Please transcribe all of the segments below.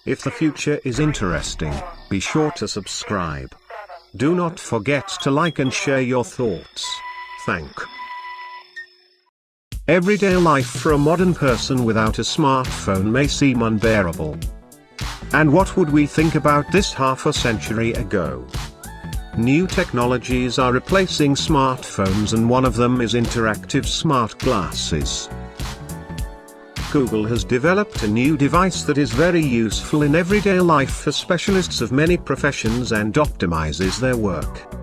If the future is interesting, be sure to subscribe. Do not forget to like and share your thoughts. Thank. Everyday life for a modern person without a smartphone may seem unbearable. And what would we think about this half a century ago? New technologies are replacing smartphones, and one of them is interactive smart glasses. Google has developed a new device that is very useful in everyday life for specialists of many professions and optimizes their work.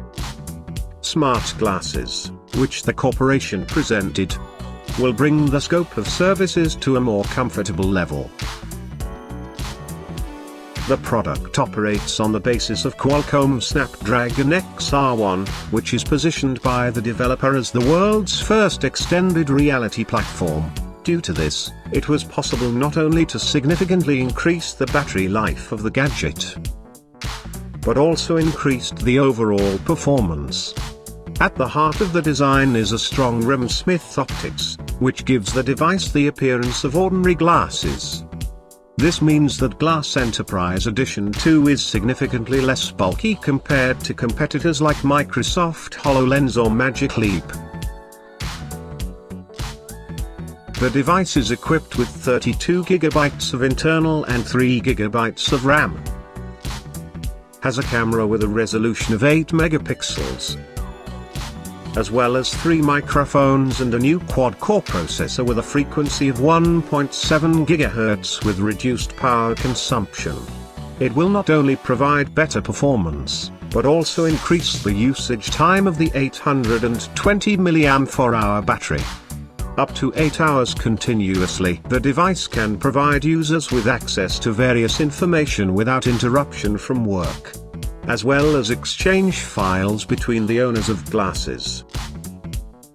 Smart glasses, which the corporation presented, will bring the scope of services to a more comfortable level. The product operates on the basis of Qualcomm Snapdragon XR1, which is positioned by the developer as the world's first extended reality platform. Due to this, it was possible not only to significantly increase the battery life of the gadget, but also increased the overall performance. At the heart of the design is a strong rim-smith optics, which gives the device the appearance of ordinary glasses. This means that Glass Enterprise Edition 2 is significantly less bulky compared to competitors like Microsoft HoloLens or Magic Leap. The device is equipped with 32 GB of internal and 3 GB of RAM. Has a camera with a resolution of 8 megapixels, as well as 3 microphones and a new quad-core processor with a frequency of 1.7 GHz with reduced power consumption. It will not only provide better performance, but also increase the usage time of the 820 mAh battery. Up to 8 hours continuously. The device can provide users with access to various information without interruption from work, as well as exchange files between the owners of glasses.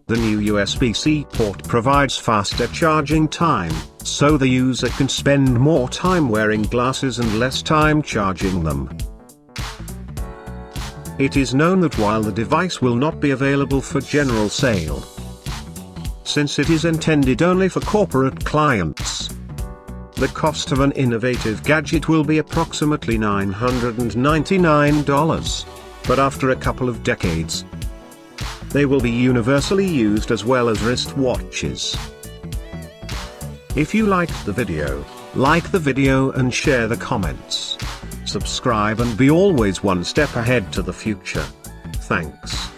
The new USB-C port provides faster charging time, so the user can spend more time wearing glasses and less time charging them. It is known that while the device will not be available for general sale, since it is intended only for corporate clients, the cost of an innovative gadget will be approximately $999, but after a couple of decades, they will be universally used as well as wristwatches. If you liked the video, like the video and share the comments. Subscribe and be always one step ahead to the future. Thanks.